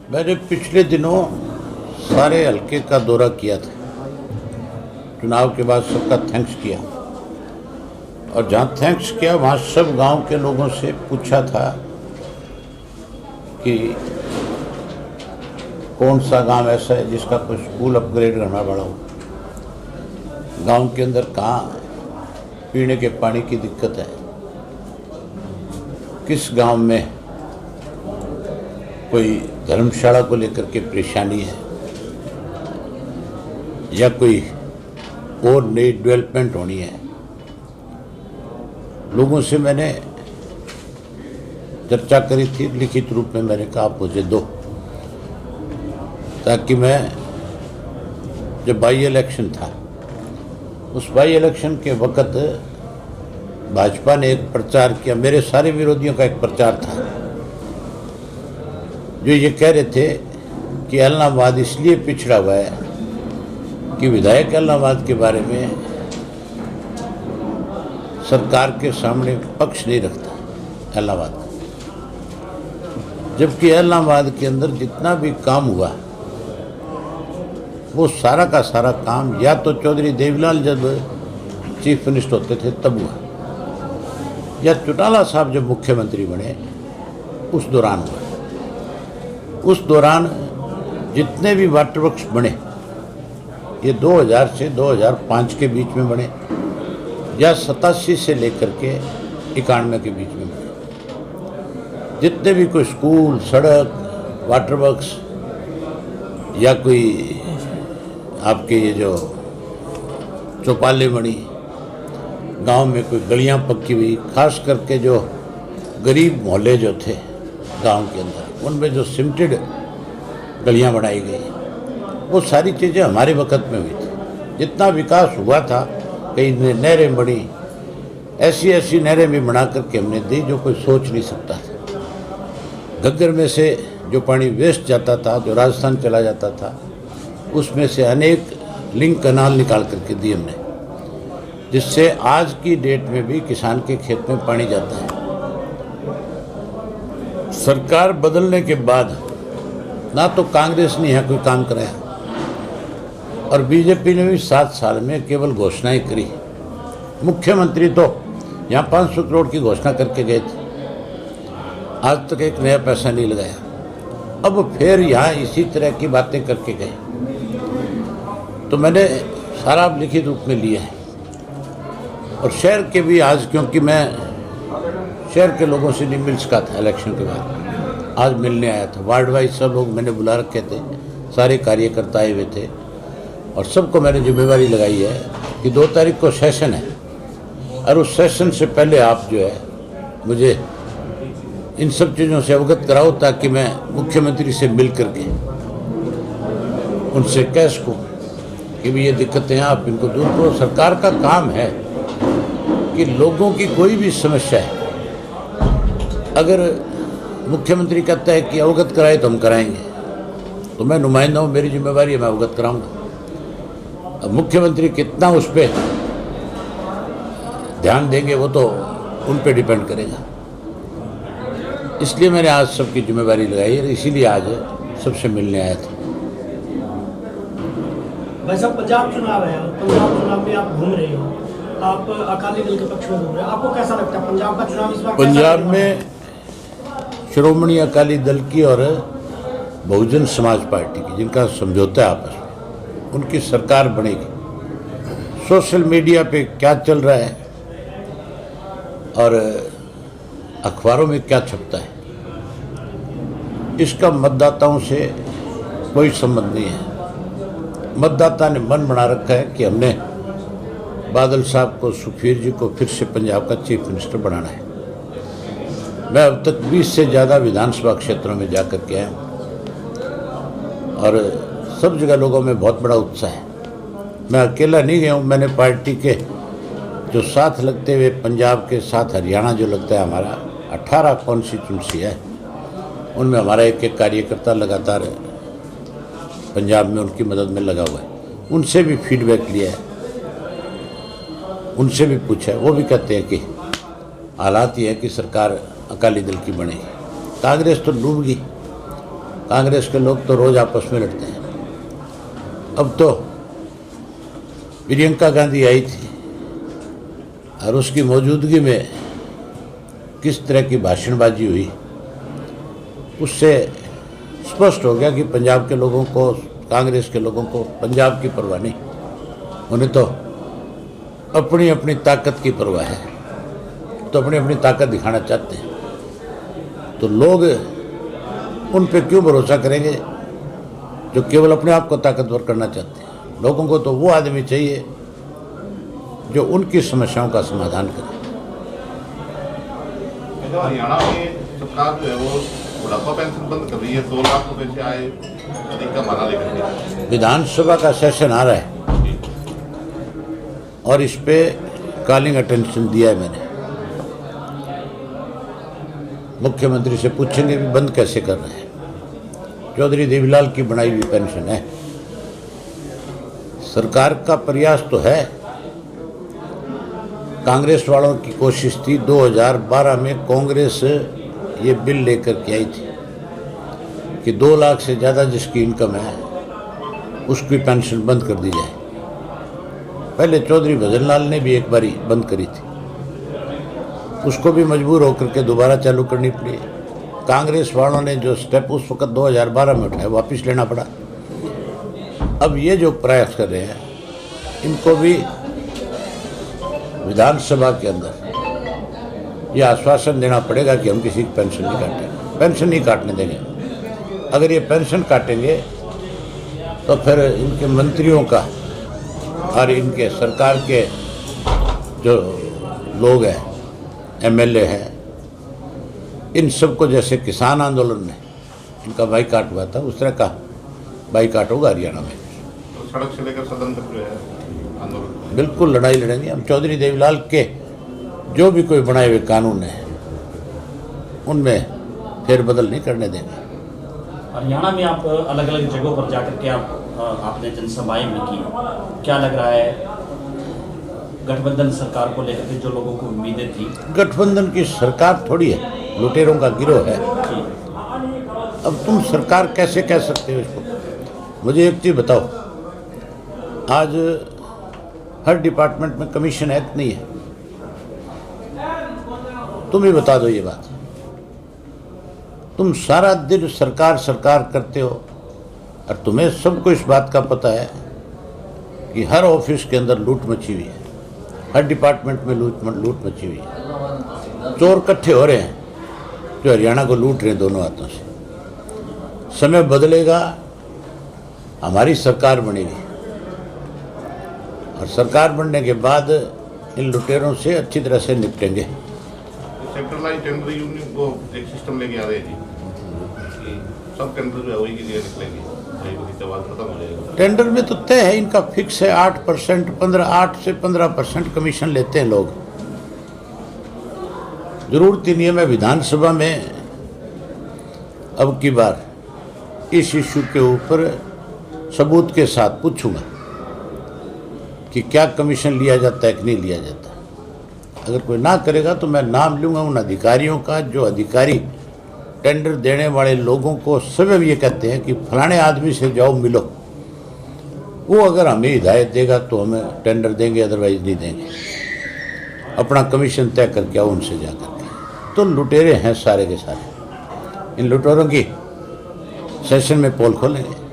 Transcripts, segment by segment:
मैंने पिछले दिनों सारे हल्के का दौरा किया था। चुनाव के बाद सबका थैंक्स किया और जहाँ थैंक्स किया वहाँ सब गांव के लोगों से पूछा था कि कौन सा गांव ऐसा है जिसका कोई स्कूल अपग्रेड करना पड़ा हो, गांव के अंदर कहाँ पीने के पानी की दिक्कत है, किस गांव में कोई धर्मशाला को लेकर के परेशानी है या कोई और नई डेवलपमेंट होनी है। लोगों से मैंने चर्चा करी थी, लिखित रूप में मैंने कहा आप मुझे दो, ताकि मैं जब बाई इलेक्शन था उस बाई इलेक्शन के वक़्त भाजपा ने एक प्रचार किया, मेरे सारे विरोधियों का एक प्रचार था जो ये कह रहे थे कि इलाहाबाद इसलिए पिछड़ा हुआ है कि विधायक इलाहाबाद के बारे में सरकार के सामने पक्ष नहीं रखता इलाहाबाद का, जबकि इलाहाबाद के अंदर जितना भी काम हुआ वो सारा का सारा काम या तो चौधरी देवीलाल जब चीफ मिनिस्टर होते थे तब हुआ, या चौटाला साहब जब मुख्यमंत्री बने उस दौरान हुआ। उस दौरान जितने भी वाटर वर्क्स बने ये 2000 से 2005 के बीच में बने या 87 से लेकर के 91 के बीच में बने। जितने भी कोई स्कूल, सड़क, वाटर वर्क्स या कोई आपके ये जो चौपाले बनी, गांव में कोई गलियां पक्की हुई, खास करके जो गरीब मोहल्ले जो थे गांव के अंदर उनमें जो सीमेंटेड गलियां बनाई गई, वो सारी चीज़ें हमारे वक़्त में हुई थी। जितना विकास हुआ था, कई नहरें बनी, ऐसी ऐसी नहरें भी बना करके हमने दी जो कोई सोच नहीं सकता था। घग्गर में से जो पानी वेस्ट जाता था, जो राजस्थान चला जाता था, उसमें से अनेक लिंक कनाल निकाल करके दिए हमने, जिससे आज की डेट में भी किसान के खेत में पानी जाता है। सरकार बदलने के बाद ना तो कांग्रेस ने यहाँ कोई काम कराया और बीजेपी ने भी 7 साल में केवल घोषणाएं करी। मुख्यमंत्री तो यहाँ 500 करोड़ की घोषणा करके गए थे, आज तक एक नया पैसा नहीं लगाया। अब फिर यहाँ इसी तरह की बातें करके गए, तो मैंने सारा लिखित रूप में लिया है। और शहर के भी आज, क्योंकि मैं शहर के लोगों से नहीं मिल सका था इलेक्शन के बाद, आज मिलने आया था। वार्ड वाइज सब लोग मैंने बुला रखे थे, सारे कार्यकर्ता आए हुए थे और सबको मैंने जिम्मेवारी लगाई है कि 2 तारीख को सेशन है और उस सेशन से पहले आप जो है मुझे इन सब चीज़ों से अवगत कराओ, ताकि मैं मुख्यमंत्री से मिल करके उनसे कह सकूँ कि भी ये दिक्कतें हैं, आप इनको दूर करो। सरकार का काम है कि लोगों की कोई भी समस्या है, अगर मुख्यमंत्री कहता है कि अवगत कराए तो हम कराएंगे, तो मैं नुमाइंदा हूँ, मेरी जिम्मेवारी है, मैं अवगत कराऊंगा। अब मुख्यमंत्री कितना उस पर ध्यान देंगे वो तो उन पे डिपेंड करेगा। इसलिए मैंने आज सबकी जिम्मेवारी लगाई है, इसीलिए आज सबसे मिलने आया था। भाई साहब, पंजाब चुनाव है, पंजाब चुनाव में आप घूम रहे हो, आप अकाली दल के पक्ष में घूम रहे हो, आपको कैसा लगता है पंजाब का चुनाव इस बार? पंजाब में श्रोमणी अकाली दल की और बहुजन समाज पार्टी की, जिनका समझौता है आपस में, उनकी सरकार बनेगी। सोशल मीडिया पे क्या चल रहा है और अखबारों में क्या छपता है, इसका मतदाताओं से कोई संबंध नहीं है। मतदाता ने मन बना रखा है कि हमने बादल साहब को, सुखबीर जी को फिर से पंजाब का चीफ मिनिस्टर बनाना है। मैं अब तक 20 से ज़्यादा विधानसभा क्षेत्रों में जाकर के आया हूँ और सब जगह लोगों में बहुत बड़ा उत्साह है। मैं अकेला नहीं गया हूँ, मैंने पार्टी के जो साथ लगते हुए पंजाब के साथ हरियाणा जो लगता है हमारा 18 कॉन्स्टिट्यूंसी है, उनमें हमारा एक कार्यकर्ता लगातार पंजाब में उनकी मदद में लगा हुआ है। उनसे भी फीडबैक लिया है, उनसे भी पूछा है, वो भी कहते हैं कि हालात ये है कि सरकार अकाली दल की बनेगी। कांग्रेस तो डूब गई, कांग्रेस के लोग तो रोज आपस में लड़ते हैं। अब तो प्रियंका गांधी आई थी और उसकी मौजूदगी में किस तरह की भाषणबाजी हुई, उससे स्पष्ट हो गया कि पंजाब के लोगों को, कांग्रेस के लोगों को पंजाब की परवाह नहीं, उन्हें तो अपनी अपनी ताकत की परवाह है, तो अपनी अपनी ताकत दिखाना चाहते हैं। तो लोग उन पे क्यों भरोसा करेंगे जो केवल अपने आप को ताकतवर करना चाहते हैं। लोगों को तो वो आदमी चाहिए जो उनकी समस्याओं का समाधान करे। हरियाणा में सरकार जो है वो बुढ़ापा पेंशन बंद कर रही है, 2 लाख रुपए से आए अधिक का माना लेकर। विधानसभा का सेशन आ रहा है और इस पे कॉलिंग अटेंशन दिया है मैंने। मुख्यमंत्री से पूछेंगे भी बंद कैसे कर रहे हैं। चौधरी देवीलाल की बनाई हुई पेंशन है। सरकार का प्रयास तो है। कांग्रेस वालों की कोशिश थी, 2012 में कांग्रेस ये बिल लेकर के आई थी कि 2 लाख से ज़्यादा जिसकी इनकम है उसकी पेंशन बंद कर दी जाए। पहले चौधरी भजनलाल ने भी एक बारी बंद करी थी, उसको भी मजबूर होकर के दोबारा चालू करनी पड़ी। कांग्रेस वालों ने जो स्टेप उस वक्त 2012 में उठाया वापस लेना पड़ा। अब ये जो प्रयास कर रहे हैं, इनको भी विधानसभा के अंदर ये आश्वासन देना पड़ेगा कि हम किसी की पेंशन नहीं काटेंगे, पेंशन नहीं काटने देंगे। अगर ये पेंशन काटेंगे तो फिर इनके मंत्रियों का और इनके सरकार के जो लोग हैं, एमएलए हैं, इन सबको जैसे किसान आंदोलन में इनका बाईकाट हुआ था, उस तरह का बाईकाट होगा हरियाणा में। तो सड़क से लेकर सदन तक जो है आंदोलन, बिल्कुल लड़ाई लड़ेंगे हम। चौधरी देवीलाल के जो भी कोई बनाए हुए कानून है उनमें फेरबदल नहीं करने देंगे। हरियाणा में आप अलग अलग जगहों पर जाकर के आपने जनसभाएं भी की, क्या लग रहा है गठबंधन सरकार को लेकर के जो लोगों को उम्मीदें थी? गठबंधन की सरकार थोड़ी है, लुटेरों का गिरोह है। अब तुम सरकार कैसे कह सकते हो इसको? मुझे एक चीज़ बताओ, आज हर डिपार्टमेंट में कमीशन एक्ट नहीं है, तुम ही बता दो ये बात। तुम सारा दिन सरकार सरकार करते हो और तुम्हें सबको इस बात का पता है कि हर ऑफिस के अंदर लूट मची हुई है, हर डिपार्टमेंट में लूट मची हुई है। चोर इकट्ठे हो रहे हैं जो हरियाणा को लूट रहे हैं दोनों हाथों से। समय बदलेगा, हमारी सरकार बनेगी और सरकार बनने के बाद इन लुटेरों से अच्छी तरह से निपटेंगे। सेंट्रलाइज टेंडर यूनियन को एक सिस्टम लेके आ रहे हैं जी, सब टेंडर जो है वही के लिए निकलेंगे, खत्म हो जाएगा। टेंडर में तो तय है, इनका फिक्स है 8%, 8 से 15% कमीशन लेते हैं लोग। जरूरत ही नहीं है। मैं विधानसभा में अब की बार इस इश्यू के ऊपर सबूत के साथ पूछूंगा कि क्या कमीशन लिया जाता है कि नहीं लिया जाता। अगर कोई ना करेगा तो मैं नाम लूँगा उन अधिकारियों का जो अधिकारी टेंडर देने वाले लोगों को सब ये कहते हैं कि फलाने आदमी से जाओ मिलो। वो अगर हमें हिदायत देगा तो हमें टेंडर देंगे, अदरवाइज नहीं देंगे। अपना कमीशन तय करके आओ उनसे जा करके। तो लुटेरे हैं सारे के सारे। इन लुटेरों की सेशन में पोल खोलेंगे।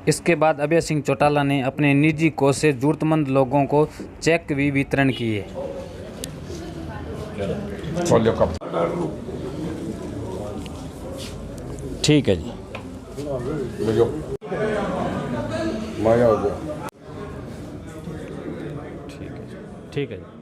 इसके बाद अभय सिंह चौटाला ने अपने निजी कोष से जरूरतमंद लोगों को चेक भी वितरण किए। ठीक है जी, ठीक है जी।